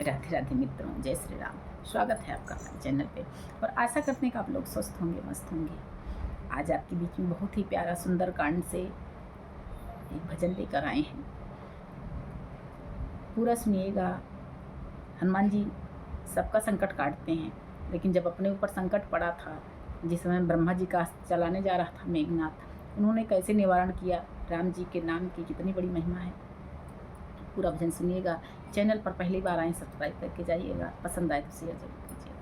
राधे राधे मित्रों, जय श्री राम। स्वागत है आपका हमारे चैनल पे और आशा करते हैं कि आप लोग स्वस्थ होंगे, मस्त होंगे। आज आपके बीच में बहुत ही प्यारा सुंदर कांड से एक भजन लेकर आए हैं, पूरा सुनिएगा। हनुमान जी सबका संकट काटते हैं, लेकिन जब अपने ऊपर संकट पड़ा था, जिस समय ब्रह्मा जी का चलाने जा रहा था मेघनाथ, उन्होंने कैसे निवारण किया। राम जी के नाम की कितनी बड़ी महिमा है। पूरा भजन सुनिएगा। चैनल पर पहली बार आए सब्सक्राइब करके जाइएगा, पसंद आए तो शेयर जरूर कीजिएगा।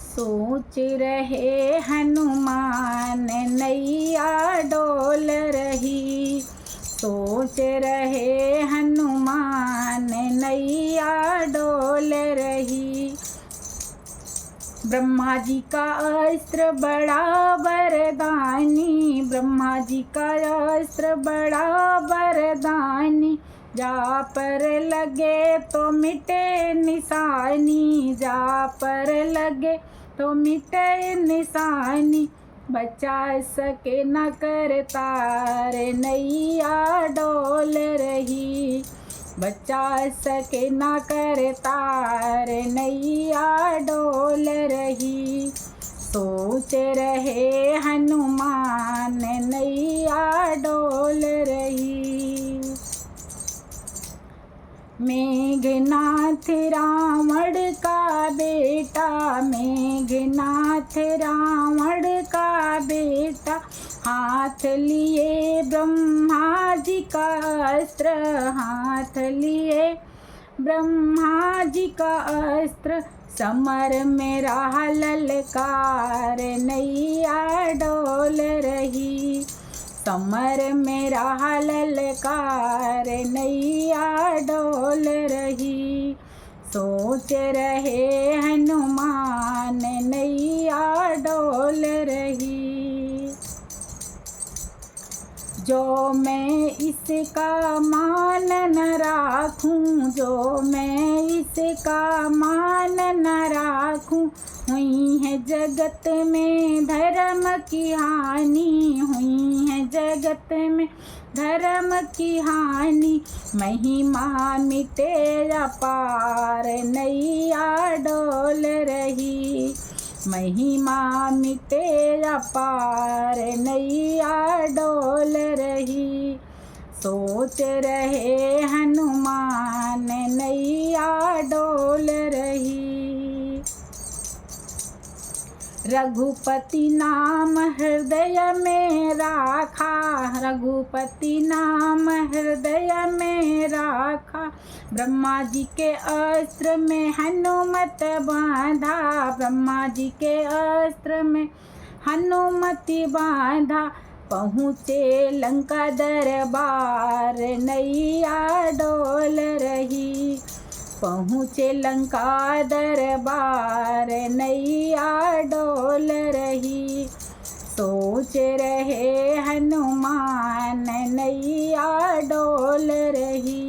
सोच रहे हनुमान नैया डोल रही, सोच रहे हनुमान नैया डोल रही। ब्रह्मा जी का अस्त्र बड़ा वरदानी, ब्रह्मा जी का अस्त्र बड़ा वरदानी। जा पर लगे तो मिटे निशानी, जा पर लगे तो मिटे निशानी। बचा सके न कर तार नैया डोल रही, बचा सके न कर तार नैया डोल रही। सोच रहे हनुमान नैया डोल रही। मेघनाथ रावण का बेटा, मेघनाथ रावण का बेटा। हाथ लिए ब्रह्मा जी का अस्त्र, हाथ लिए ब्रह्मा जी का अस्त्र। समर में रहा ललकार नैया डोल रही, समर में रहा ललकार नैया डोल रही। सोच रहे हनुमान नैया डोल रही। जो मैं इसका मान न राखूं, जो मैं इसका मान न राखूं। हुई है जगत में धर्म की हानि, हुई है जगत में धर्म की हानि। महिमा मिटे अपार नैया डोल रही, महिमा मिटे अपार नैया डोल रही। सोच रहे हनुमान नैया डोल रही। रघुपति नाम हृदय में राखा, रघुपति नाम हृदय में राखा। ब्रह्मा जी के अस्त्र में हनुमत बांधा, ब्रह्मा जी के अस्त्र में हनुमति बांधा। पहुँचे लंका दरबार नैया डोल रही, पहुँचे लंका दरबार नैया डोल रही। सोच रहे हनुमान नैया डोल रही।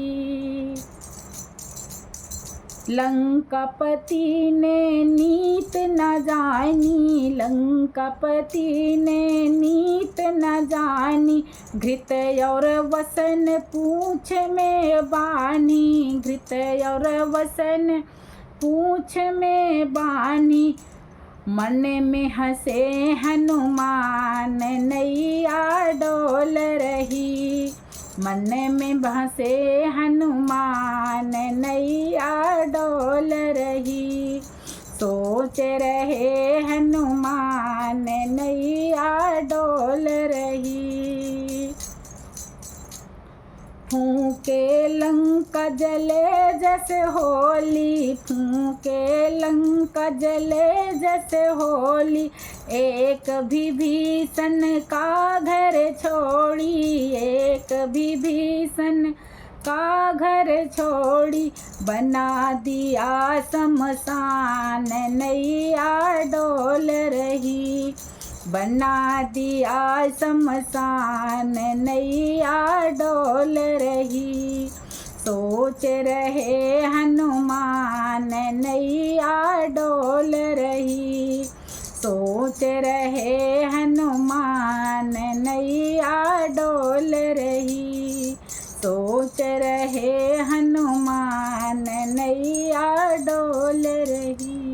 लंकापति ने नीत न जानी, लंकापति ने नीत न जानी। घृत और वसन पूंछ में बानी, घृत और वसन पूंछ में बानी। मन में हंसे हनुमान नैया डोल रही, मन में हंसे हनुमान नैया डोल रही। सोच रहे हनुमान नैया डोल रही। फूंके लंका जले जैसे होली, फूंके लंका जले जैसे होली। एक विभीषण का घर छोड़ी, एक विभीषण का घर छोड़ी। बना दिया शमशान नैया डोल रही, बना दिया शमशान नैया डोल रही। सोच रहे हनुमान नैया डोल रही, सोच रहे हनुमान नैया डोल रही। सोच रहे हनुमान, नैया डोल रही।